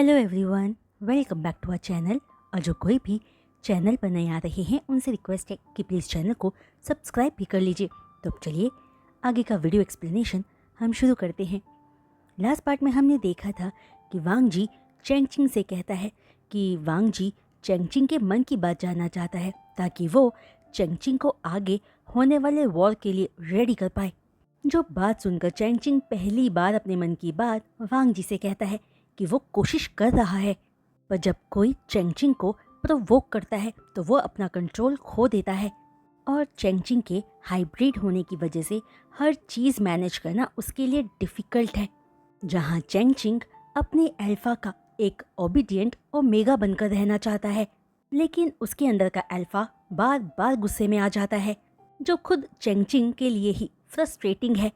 Hello everyone, welcome back to our channel. और जो कोई भी चैनल पर नए आ रहे हैं उनसे रिक्वेस्ट है कि प्लीज़ चैनल को सब्सक्राइब भी कर लीजिए। तो अब चलिए आगे का वीडियो एक्सप्लेनेशन हम शुरू करते हैं। लास्ट पार्ट में हमने देखा था कि वांग जी चैंगचिंग से कहता है कि वांग जी चैंगचिंग के मन की बात जानना चाहता है ताकि वो चैंगचिंग को आगे होने वाले वॉर के लिए रेडी कर पाए। जो बात सुनकर चैंगचिंग पहली बार अपने मन की बात वांग जी से कहता है कि वो कोशिश कर रहा है, पर जब कोई चैंगचिंग को प्रोवोक करता है तो वो अपना कंट्रोल खो देता है। और चैंगचिंग के हाइब्रिड होने की वजह से हर चीज़ मैनेज करना उसके लिए डिफ़िकल्ट है। जहाँ चैंगचिंग अपने अल्फा का एक ओबीडिएंट ओमेगा बनकर रहना चाहता है, लेकिन उसके अंदर का अल्फा बार बार गुस्से में आ जाता है, जो खुद चैंगचिंग के लिए ही फ्रस्ट्रेटिंग है,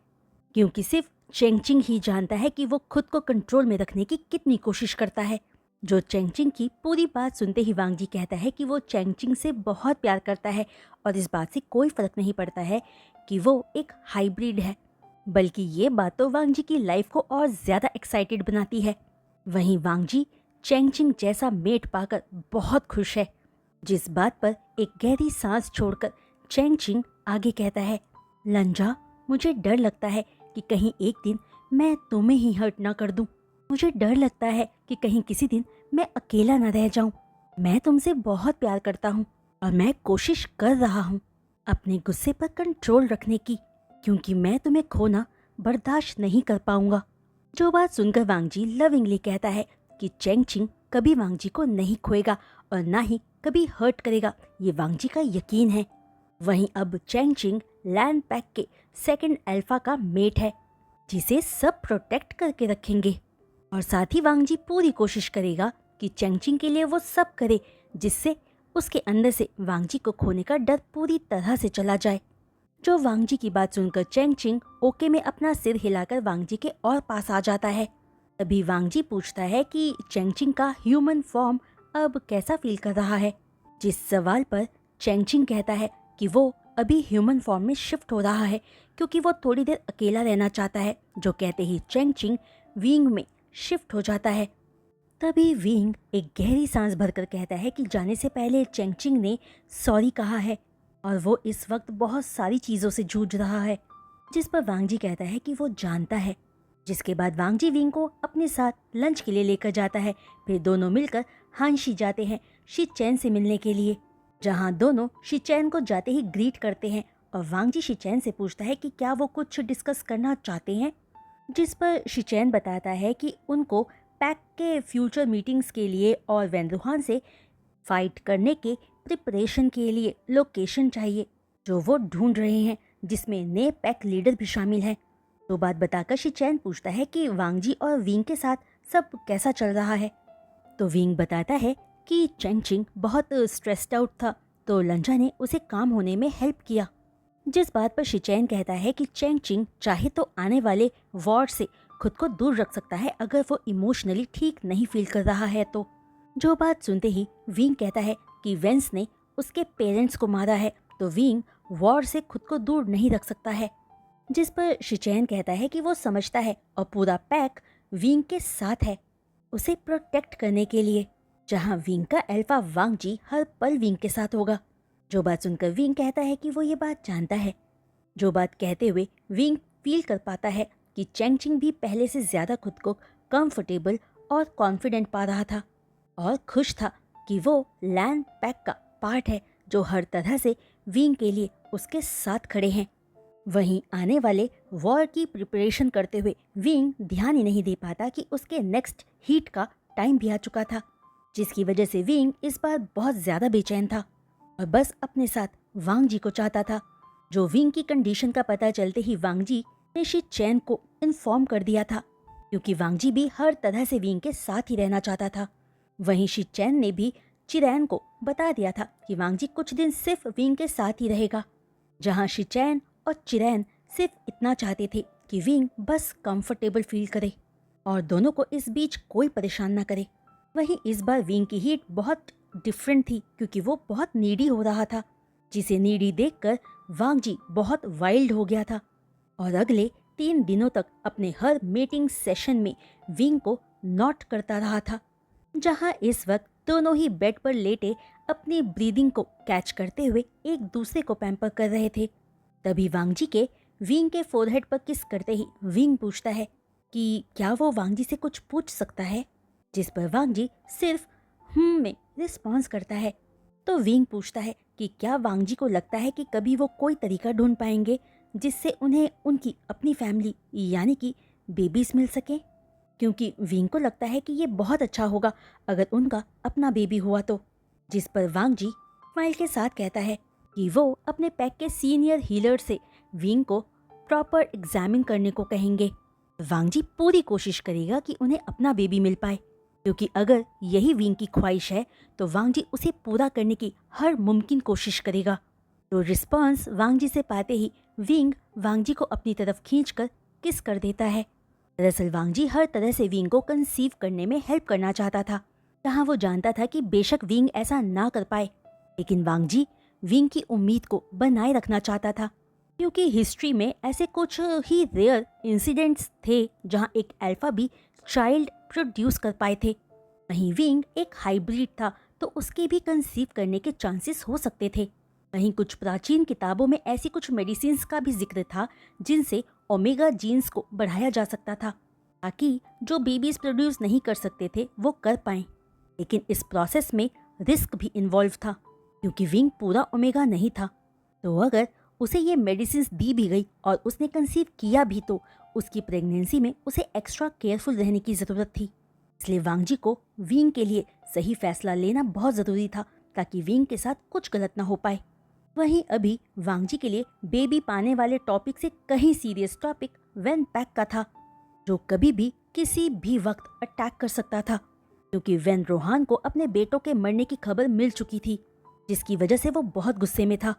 क्योंकि सिर्फ चैंगचिंग ही जानता है कि वो खुद को कंट्रोल में रखने की कितनी कोशिश करता है। जो चैंगचिंग की पूरी बात सुनते ही वांग जी कहता है कि वो चैंगचिंग से बहुत प्यार करता है और इस बात से कोई फर्क नहीं पड़ता है कि वो एक हाइब्रिड है, बल्कि ये बात तो वांग जी की लाइफ को और ज़्यादा एक्साइटेड बनाती है। वहीं वांग जी चैंगचिंग जैसा मेट पाकर बहुत खुश है, जिस बात पर एक गहरी सांस छोड़कर चैंगचिंग आगे कहता है, लंजा, मुझे डर लगता है कि कहीं एक दिन मैं तुम्हें ही हर्ट ना कर दूं। मुझे डर लगता है कि कहीं किसी दिन मैं अकेला ना रह जाऊं। मैं तुमसे बहुत प्यार करता हूं और मैं कोशिश कर रहा हूं अपने गुस्से पर कंट्रोल रखने की, क्योंकि मैं तुम्हें खोना बर्दाश्त नहीं कर पाऊंगा। जो बात सुनकर वांग जी लविंगली कहता है कि चैंगचिंग कभी वांग जी को नहीं खोएगा और ना ही कभी हर्ट करेगा, ये वांग जी का यकीन है। वहीं अब चैंगचिंग लैंड पैक के सेकंड अल्फा का मेट है, जिसे सब प्रोटेक्ट करके रखेंगे। और साथ ही वांग जी पूरी कोशिश करेगा कि चैंगचिंग के लिए वो सब करे, जिससे उसके अंदर से वांग जी को खोने का डर पूरी तरह से चला जाए। जो वांग जी की बात सुनकर चैंगचिंग ओके में अपना सिर हिलाकर वांग जी के और पास आ जाता है। तभी वांग जी पूछता है कि चैंगचिंग का ह्यूमन फॉर्म अब कैसा फील कर रहा है, जिस सवाल पर चैंगचिंग कहता है कि वो अभी ह्यूमन फॉर्म में शिफ्ट हो रहा है, क्योंकि वो थोड़ी देर अकेला रहना चाहता है। जो कहते ही चैंगचिंग विंग में शिफ्ट हो जाता है। तभी विंग एक गहरी सांस भरकर कहता है कि जाने से पहले चैंगचिंग ने सॉरी कहा है और वो इस वक्त बहुत सारी चीज़ों से जूझ रहा है, जिस पर वांग जी कहता है कि वो जानता है। जिसके बाद वांग जी विंग को अपने साथ लंच के लिए लेकर जाता है। फिर दोनों मिलकर हानशी जाते हैं शी चैन से मिलने के लिए, जहां दोनों शी चैन को जाते ही ग्रीट करते हैं। और वांग जी शी चैन से पूछता है कि क्या वो कुछ डिस्कस करना चाहते हैं, जिस पर शी चैन बताता है कि उनको पैक के फ्यूचर मीटिंग्स के लिए और वेनरुहान से फाइट करने के प्रिपरेशन के लिए लोकेशन चाहिए, जो वो ढूंढ रहे हैं, जिसमें नए पैक लीडर भी शामिल हैं। तो बात बताकर शी चैन पूछता है कि वांग जी और विंग के साथ सब कैसा चल रहा है। तो विंग बताता है कि चैंगचिंग बहुत स्ट्रेस्ड आउट था, तो लंजा ने उसे काम होने में हेल्प किया। जिस बात पर शिचैन कहता है कि चैंगचिंग चाहे तो आने वाले वॉर से खुद को दूर रख सकता है अगर वो इमोशनली ठीक नहीं फील कर रहा है तो। जो बात सुनते ही विंग कहता है कि वेंस ने उसके पेरेंट्स को मारा है, तो विंग वॉर से खुद को दूर नहीं रख सकता है। जिस पर शिचैन कहता है कि वो समझता है और पूरा पैक विंग के साथ है उसे प्रोटेक्ट करने के लिए, जहां विंग का अल्फा वांग जी हर पल विंग के साथ होगा। जो बात सुनकर विंग कहता है कि वो ये बात जानता है। जो बात कहते हुए विंग फील कर पाता है कि चैंगचिंग भी पहले से ज़्यादा खुद को कंफर्टेबल और कॉन्फिडेंट पा रहा था और खुश था कि वो लैंड पैक का पार्ट है, जो हर तरह से विंग के लिए उसके साथ खड़े हैं। वहीं आने वाले वॉर की प्रिपरेशन करते हुए विंग ध्यान ही नहीं दे पाता कि उसके नेक्स्ट हीट का टाइम भी आ चुका था, जिसकी वजह से विंग इस बार बहुत ज़्यादा बेचैन था और बस अपने साथ वांग जी को चाहता था। जो विंग की कंडीशन का पता चलते ही वांग जी ने शी चैन को इन्फॉर्म कर दिया था, क्योंकि वांग जी भी हर तरह से विंग के साथ ही रहना चाहता था। वहीं शी चैन ने भी चिरैन को बता दिया था कि वांग जी कुछ दिन सिर्फ विंग के साथ ही रहेगा, जहां शी चैन और चिरैन सिर्फ इतना चाहते थे कि विंग बस कंफर्टेबल फील करे और दोनों को इस बीच कोई परेशान ना करे। वहीं इस बार विंग की हीट बहुत डिफरेंट थी, क्योंकि वो बहुत नीडी हो रहा था, जिसे नीडी देखकर वांग जी बहुत वाइल्ड हो गया था और अगले 3 दिनों तक अपने हर मीटिंग सेशन में विंग को नॉट करता रहा था। जहां इस वक्त दोनों ही बेड पर लेटे अपनी ब्रीदिंग को कैच करते हुए एक दूसरे को पैम्पर कर रहे थे। तभी वांगजी के विंग के फोरहेड पर किस करते ही विंग पूछता है कि क्या वो वांगजी से कुछ पूछ सकता है, जिस पर वांगजी सिर्फ में रिस्पॉन्स करता है। तो विंग पूछता है कि क्या वांगजी को लगता है कि कभी वो कोई तरीका ढूंढ पाएंगे जिससे उन्हें उनकी अपनी फैमिली यानी कि बेबीज मिल सके, क्योंकि विंग को लगता है कि ये बहुत अच्छा होगा अगर उनका अपना बेबी हुआ तो। जिस पर वांगजी स्माइल के साथ कहता है कि वो अपने पैक के सीनियर हीलर से विंग को प्रॉपर एग्जामिन करने को कहेंगे। वांगजी पूरी कोशिश करेगा कि उन्हें अपना बेबी मिल पाए, क्योंकि अगर यही विंग की ख्वाहिश है तो वांगजी उसे पूरा करने की हर मुमकिन कोशिश करेगा। तो रिस्पॉन्स वांगजी से पाते ही विंग वांगजी को अपनी तरफ खींचकर किस कर देता है। दरअसल वांगजी हर तरह से विंग को कंसीव करने में हेल्प करना चाहता था, जहां वो जानता था कि बेशक विंग ऐसा ना कर पाए, लेकिन वांगजी विंग की उम्मीद को बनाए रखना चाहता था, क्योंकि हिस्ट्री में ऐसे कुछ ही रेयर इंसिडेंट्स थे जहां एक अल्फा भी चाइल्ड प्रोड्यूस कर पाए थे। वहीं विंग एक हाइब्रिड था तो उसके भी कंसीव करने के चांसेस हो सकते थे। वहीं कुछ प्राचीन किताबों में ऐसी कुछ मेडिसिन्स का भी जिक्र था जिनसे ओमेगा जीन्स को बढ़ाया जा सकता था, ताकि जो बेबीज प्रोड्यूस नहीं कर सकते थे वो कर पाएं। लेकिन इस प्रोसेस में रिस्क भी इन्वॉल्व था, क्योंकि विंग पूरा ओमेगा नहीं था। तो अगर उसे ये मेडिसिन्स दी भी गई और उसने कंसीव किया भी तो उसकी प्रेगनेंसी में उसे एक्स्ट्रा केयरफुल रहने की ज़रूरत थी। इसलिए वांगजी को विंग के लिए सही फैसला लेना बहुत ज़रूरी था, ताकि विंग के साथ कुछ गलत ना हो पाए। वहीं अभी वांगजी के लिए बेबी पाने वाले टॉपिक से कहीं सीरियस टॉपिक वेन पैक का था, जो कभी भी किसी भी वक्त अटैक कर सकता था, क्योंकि वेन रोहान को अपने बेटों के मरने की खबर मिल चुकी थी, जिसकी वजह से वो बहुत गुस्से में था।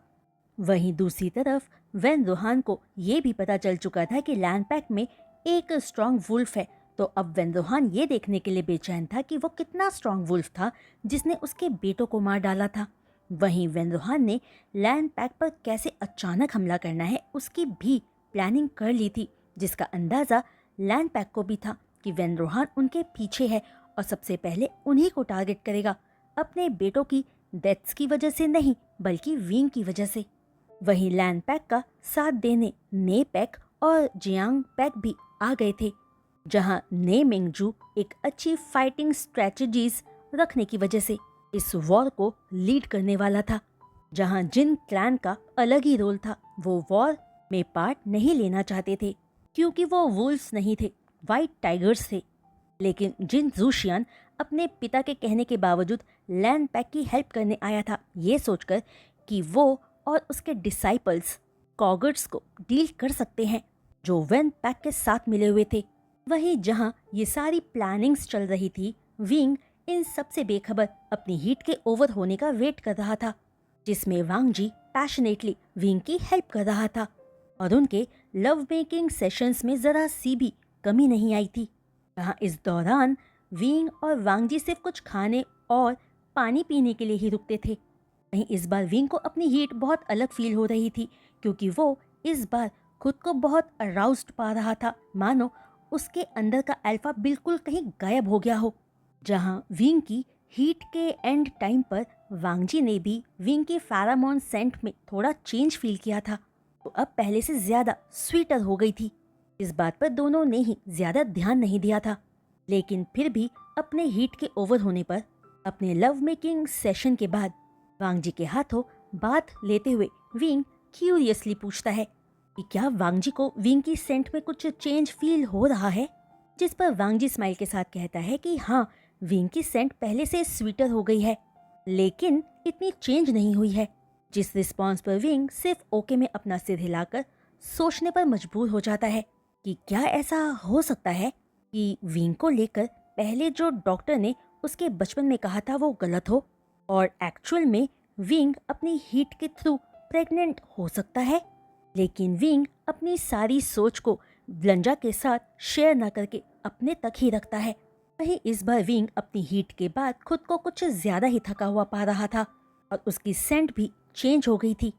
वहीं दूसरी तरफ वेन रोहान को ये भी पता चल चुका था कि लैंड पैक में एक स्ट्रॉन्ग वुल्फ है, तो अब वेन रोहान ये देखने के लिए बेचैन था कि वो कितना स्ट्रॉन्ग वुल्फ था जिसने उसके बेटों को मार डाला था। वहीं वेन रोहान ने लैंड पैक पर कैसे अचानक हमला करना है उसकी भी प्लानिंग कर ली थी, जिसका अंदाज़ा लैंड पैक को भी था कि वेन रोहान उनके पीछे है और सबसे पहले उन्हीं को टारगेट करेगा, अपने बेटों की डेथ्स की वजह से नहीं बल्कि विंग की वजह से। वहीं लैंड पैक का साथ देने ने पैक और जियांग पैक भी आ गए थे, जहां ने मिंगजू एक अच्छी फाइटिंग स्ट्रेटजीज रखने की वजह से इस वॉर को लीड करने वाला था। जहां जिन क्लैन का अलग ही रोल था, वो वॉर में पार्ट नहीं लेना चाहते थे क्योंकि वो वुल्फ्स नहीं थे, वाइट टाइगर्स थे। लेकिन जिन जूशियन अपने पिता के कहने के बावजूद लैंड पैक की हेल्प करने आया था, ये सोचकर कि वो और उसके डिसाइपल्स कॉगर्ट्स को डील कर सकते हैं जो वेन पैक के साथ मिले हुए थे। वहीं जहां ये सारी प्लानिंग्स चल रही थी, विंग इन सब से बेखबर अपनी हीट के ओवर होने का वेट कर रहा था, जिसमें वांगजी पैशनेटली विंग की हेल्प कर रहा था और उनके लव मेकिंग सेशंस में जरा सी भी कमी नहीं आई थी। जहां इस दौरान विंग और वांगजी सिर्फ कुछ खाने और पानी पीने के लिए ही रुकते थे। वहीं इस बार विंग को अपनी हीट बहुत अलग फील हो रही थी, क्योंकि वो इस बार खुद को बहुत अराउज्ड पा रहा था, मानो उसके अंदर का अल्फा बिल्कुल कहीं गायब हो गया हो। जहां विंग की हीट के एंड टाइम पर वांगजी ने भी विंग के फेरामोन सेंट में थोड़ा चेंज फील किया था, तो अब पहले से ज्यादा स्वीटर हो गई थी। इस बात पर दोनों ने ही ज्यादा ध्यान नहीं दिया था, लेकिन फिर भी अपने हीट के ओवर होने पर अपने लव मेकिंग सेशन के बाद वांगजी के हाथों बात लेते हुए विंग क्यूरियसली पूछता है कि क्या वांगजी को विंग की सेंट में कुछ चेंज फील हो रहा है, जिस पर वांगजी स्माइल के साथ कहता है कि हाँ, विंग की सेंट पहले से स्वीटर हो गई है, लेकिन इतनी चेंज नहीं हुई है। जिस रिस्पॉन्स पर विंग सिर्फ ओके में अपना सिर हिलाकर सोचने पर मजबूर हो जाता है कि क्या ऐसा हो सकता है कि विंग को लेकर पहले जो डॉक्टर ने उसके बचपन में कहा था वो गलत हो और एक्चुअल में विंग अपनी हीट के थ्रू प्रेग्नेंट हो सकता है। लेकिन विंग अपनी सारी सोच को ब्लंजा के साथ शेयर न करके अपने तक ही रखता है। वहीं इस बार विंग अपनी हीट के बाद खुद को कुछ ज्यादा ही थका हुआ पा रहा था और उसकी सेंट भी चेंज हो गई थी।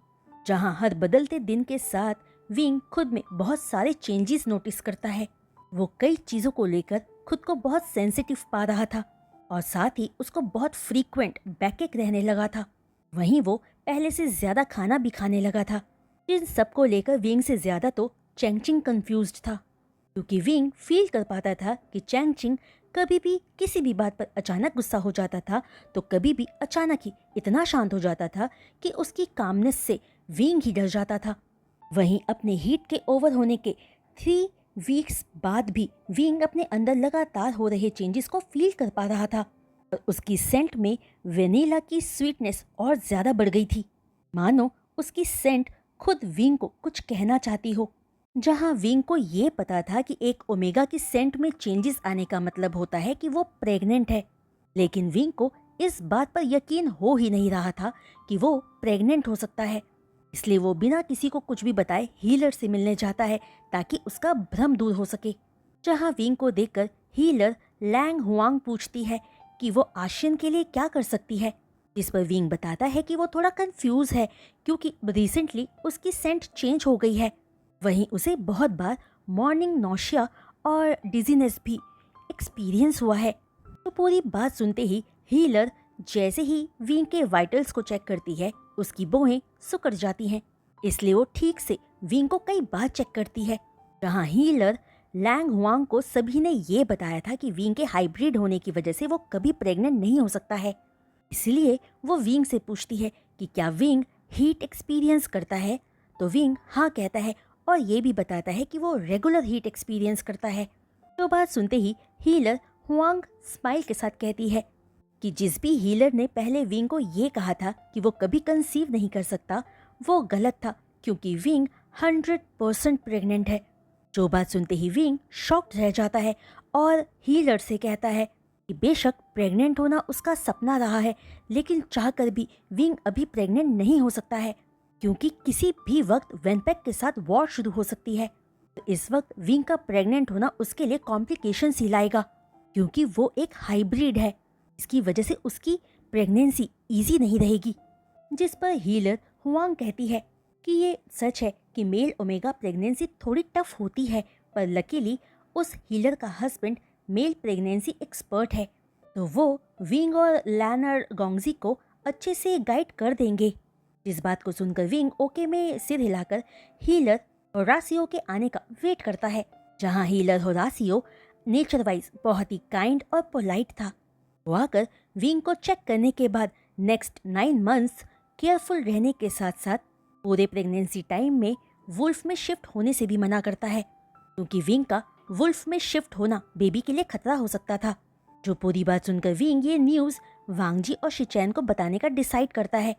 जहां हर बदलते दिन के साथ विंग खुद में बहुत सारे चेंजेस नोटिस करता है। वो कई चीजों को लेकर खुद को बहुत सेंसिटिव पा रहा था, और साथ ही उसको बहुत फ्रीक्वेंट बैकएक रहने लगा था। वहीं वो पहले से ज्यादा खाना भी खाने लगा था। इन सबको लेकर विंग से ज्यादा तो चैंगचिंग कंफ्यूज्ड था, क्योंकि विंग फील कर पाता था कि चैंगचिंग कभी भी किसी भी बात पर अचानक गुस्सा हो जाता था, तो कभी भी अचानक ही इतना शांत हो जाता था कि उसकी कामनेस से विंग ही डर जाता था। वहीं अपने हीट के ओवर होने के 3 वीक्स बाद भी विंग अपने अंदर लगातार हो रहे चेंजेस को फील कर पा रहा था और उसकी सेंट में वेनिला की स्वीटनेस और ज़्यादा बढ़ गई थी, मानो उसकी सेंट खुद विंग को कुछ कहना चाहती हो। जहां विंग को ये पता था कि एक ओमेगा की सेंट में चेंजेस आने का मतलब होता है कि वो प्रेग्नेंट है, लेकिन विंग को इस बात पर यकीन हो ही नहीं रहा था कि वो प्रेग्नेंट हो सकता है। इसलिए वो बिना किसी को कुछ भी बताए हीलर से मिलने जाता है ताकि उसका भ्रम दूर हो सके। जहां विंग को देखकर हीलर लैंग हुआंग पूछती है कि वो आशियन के लिए क्या कर सकती है, जिस पर विंग बताता है कि वो थोड़ा कंफ्यूज है क्योंकि रिसेंटली उसकी सेंट चेंज हो गई है। वहीं उसे बहुत बार मॉर्निंग नौशिया और डिजीनेस भी एक्सपीरियंस हुआ है। तो पूरी बात सुनते ही हीलर जैसे ही विंग के वाइटल्स को चेक करती है, उसकी भौहें सिकुड़ जाती हैं। इसलिए वो ठीक से विंग को कई बार चेक करती है। जहां हीलर लैंग हुआंग को सभी ने ये बताया था कि विंग के हाइब्रिड होने की वजह से वो कभी प्रेग्नेंट नहीं हो सकता है। इसलिए वो विंग से पूछती है कि क्या विंग हीट एक्सपीरियंस करता है, तो विंग हाँ कहता है और ये भी बताता है कि वो रेगुलर हीट एक्सपीरियंस करता है। तो बात सुनते ही हीलर हुआंग स्माइल के साथ कहती है कि जिस भी हीलर ने पहले विंग को ये कहा था कि वो कभी कंसीव नहीं कर सकता, वो गलत था, क्योंकि विंग 100% प्रेग्नेंट है। जो बात सुनते ही विंग शॉक्ड रह जाता है और हीलर से कहता है कि बेशक प्रेग्नेंट होना उसका सपना रहा है, लेकिन चाहकर भी विंग अभी प्रेग्नेंट नहीं हो सकता है, क्योंकि किसी भी वक्त वेनपेक के साथ वॉर शुरू हो सकती है। तो इस वक्त विंग का प्रेग्नेंट होना उसके लिए कॉम्प्लिकेशंस ही लाएगा, क्योंकि वो एक हाइब्रिड है। इसकी वजह से उसकी प्रेगनेंसी इजी नहीं रहेगी। जिस पर हीलर हुआंग कहती है कि ये सच है कि मेल ओमेगा प्रेगनेंसी थोड़ी टफ होती है, पर लकीली उस हीलर का हस्बैंड मेल प्रेगनेंसी एक्सपर्ट है, तो वो विंग और लैनर गोंगजी को अच्छे से गाइड कर देंगे। जिस बात को सुनकर विंग ओके में सिर हिलाकर हीलर होरासियो के आने का वेट करता है। जहां हीलर होरासियो नेचर वाइज बहुत ही काइंड और पोलाइट था। वो आकर विंग को चेक करने के बाद नेक्स्ट 9 मंथ्स केयरफुल रहने के साथ साथ पूरे प्रेगनेंसी टाइम में वुल्फ में शिफ्ट होने से भी मना करता है, क्योंकि विंग का वुल्फ में शिफ्ट होना बेबी के लिए खतरा हो सकता था। जो पूरी बात सुनकर विंग ये न्यूज़ वांगजी और शिचैन को बताने का डिसाइड करता है।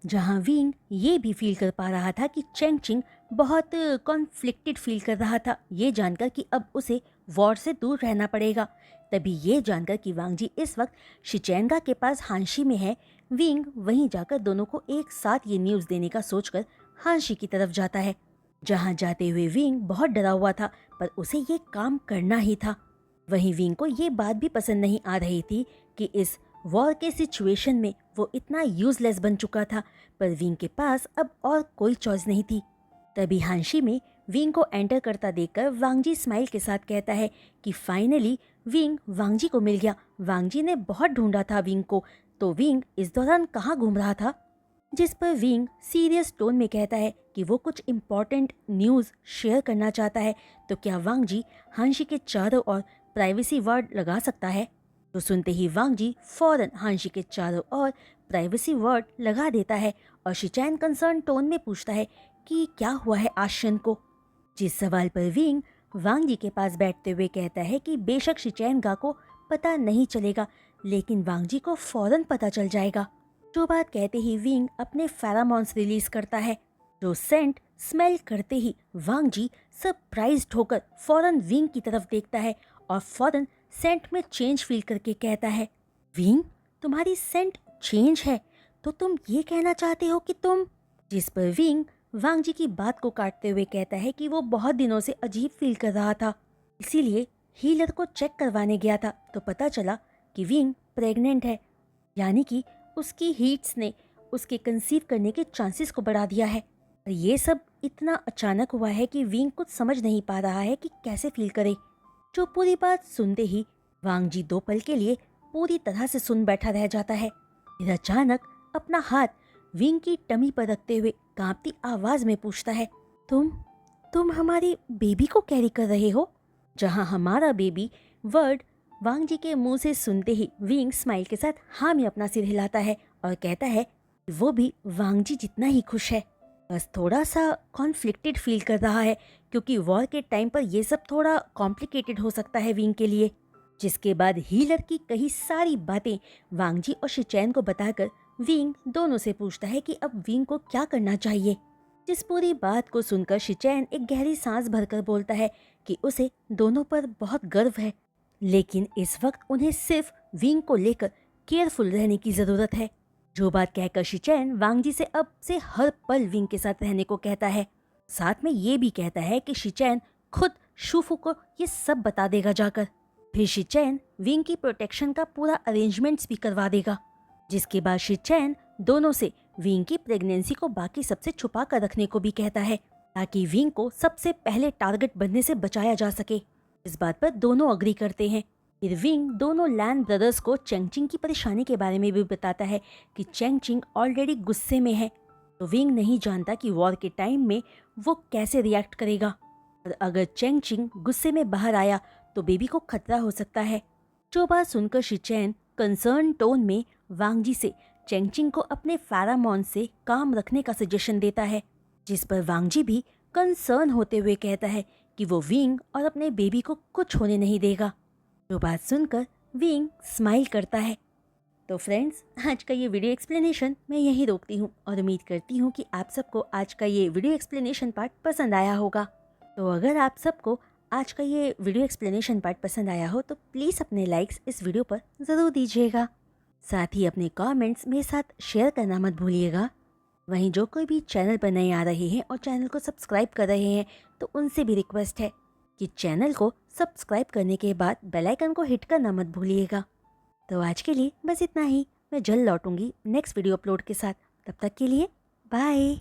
जहां विंग ये भी फील कर पा रहा था कि चैंगचिंग बहुत कॉन्फ्लिक्टेड फील कर रहा था, ये जानकर कि अब उसे वॉर से दूर रहना पड़ेगा। तभी ये जानकर कि वांगजी इस वक्त शिचैनगा के पास हांशी में है, विंग वहीं जाकर दोनों को एक साथ ये न्यूज़ देने का सोचकर हांशी की तरफ जाता है। जहां जाते हुए विंग बहुत डरा हुआ था, पर उसे ये काम करना ही था। वहीं विंग को ये बात भी पसंद नहीं आ रही थी कि इस वॉर के सिचुएशन में वो इतना यूजलेस बन चुका था, पर विंग के पास अब और कोई चॉइस नहीं थी। तभी हांशी में विंग को एंटर करता देखकर वांगजी स्माइल के साथ कहता है कि फाइनली विंग वांगजी को मिल गया। वांगजी ने बहुत ढूंढा था विंग को, तो विंग इस दौरान कहाँ घूम रहा था। जिस पर विंग सीरियस टोन में कहता है कि वो कुछ इम्पोर्टेंट न्यूज़ शेयर करना चाहता है, तो क्या वांगजी हांशी के चारों ओर प्राइवेसी वर्ड लगा सकता है। तो सुनते ही वांगजी फौरन हांशी के चारों ओर प्राइवेसी वर्ड लगा देता है और शिचैन कंसर्न टोन में पूछता है कि क्या हुआ है आशियन को। जिस सवाल पर विंग वांगजी के पास बैठते हुए कहता है कि बेशक शिचैनगा को पता नहीं चलेगा, लेकिन वांगजी को फौरन पता चल जाएगा। जो बात कहते ही विंग अपने फेरामॉन्स रिलीज करता है, जो सेंट स्मेल करते ही वांगजी सरप्राइज्ड होकर फौरन विंग की तरफ देखता है और फौरन सेंट में चेंज फील करके कहता है, विंग तुम्हारी सेंट चेंज है, तो तुम ये कहना चाहते हो कि तुम। जिस पर विंग वांगजी की बात को काटते हुए कहता है कि वो बहुत दिनों से अजीब फील कर रहा था, इसीलिए हीलर को चेक करवाने गया था, तो पता चला कि विंग प्रेग्नेंट है, यानी कि उसकी हीट्स ने उसके कंसीव करने के चांसेस को बढ़ा दिया है। और ये सब इतना अचानक हुआ है कि विंग कुछ समझ नहीं पा रहा है कि कैसे फील करे। जो पूरी बात सुनते ही वांगजी 2 पल के लिए पूरी तरह से सुन बैठा रह जाता है। फिर अचानक अपना हाथ विंग की टमी पर रखते हुए कांपती आवाज में पूछता है, तुम हमारी बेबी को कैरी कर रहे हो? जहां हमारा बेबी वर्ड वांग जी के मुंह से सुनते ही विंग स्माइल के साथ हाँ में अपना सिर हिलाता है और कहता है कि वो भी वांग जी जितना ही खुश है, बस थोड़ा सा कॉन्फ्लिक्टेड फील कर रहा है क्योंकि वॉर के टाइम पर ये सब थोड़ा कॉम्प्लिकेटेड हो सकता है विंग के लिए। जिसके बाद हीलर की कई सारी बातें वांग जी और शिचैन को बताकर विंग दोनों से पूछता है कि अब विंग को क्या करना चाहिए। जिस पूरी बात को सुनकर शिचैन एक गहरी सांस भरकर बोलता है कि उसे दोनों पर बहुत गर्व है, लेकिन इस वक्त उन्हें सिर्फ विंग को लेकर केयरफुल रहने की जरूरत है। जो बात कहकर शिचैन वांग जी से अब से हर पल विंग के साथ रहने को कहता है। साथ में ये भी कहता है कि शिचैन खुद शूफू को ये सब बता देगा जाकर। फिर शिचैन विंग की प्रोटेक्शन का पूरा अरेंजमेंट्स भी करवा देगा। जिसके बाद शिचैन दोनों से विंग की प्रेगनेंसी को बाकी सबसे छुपा कर रखने को भी कहता है ताकि विंग को सबसे पहले टारगेट बनने से बचाया जा सके। इस बात पर दोनों अग्री करते हैं। फिर विंग दोनों लैन ब्रदर्स को चेंगचिंग की परेशानी के बारे में भी बताता है कि चेंगचिंग ऑलरेडी गुस्से में है, तो विंग नहीं जानता कि वॉर के टाइम में वो कैसे रिएक्ट करेगा, और अगर चेंगचिंग गुस्से में बाहर आया तो बेबी को खतरा हो सकता है। जो बात सुनकर शिचैन कंसर्न टोन में वांग जी से चेंगचिंग को अपने फेरामोन से काम रखने का सजेशन देता है, जिस पर वांग जी भी कंसर्न होते हुए कहता है कि वो विंग और अपने बेबी को कुछ होने नहीं देगा। जो बात सुनकर विंग स्माइल करता है। तो फ्रेंड्स, आज का ये वीडियो एक्सप्लेनेशन मैं यहीं रोकती हूँ और उम्मीद करती हूँ कि आप सबको आज का ये वीडियो एक्सप्लेनेशन पार्ट पसंद आया होगा। तो अगर आप सबको आज का ये वीडियो एक्सप्लेनेशन पार्ट पसंद आया हो तो प्लीज़ अपने लाइक्स इस वीडियो पर ज़रूर दीजिएगा। साथ ही अपने कमेंट्स मेरे साथ शेयर करना मत भूलिएगा। वहीं जो कोई भी चैनल पर नए आ रहे हैं और चैनल को सब्सक्राइब कर रहे हैं तो उनसे भी रिक्वेस्ट है कि चैनल को सब्सक्राइब करने के बाद बेल आइकन को हिट करना मत भूलिएगा। तो आज के लिए बस इतना ही। मैं जल्द लौटूंगी नेक्स्ट वीडियो अपलोड के साथ। तब तक के लिए बाय।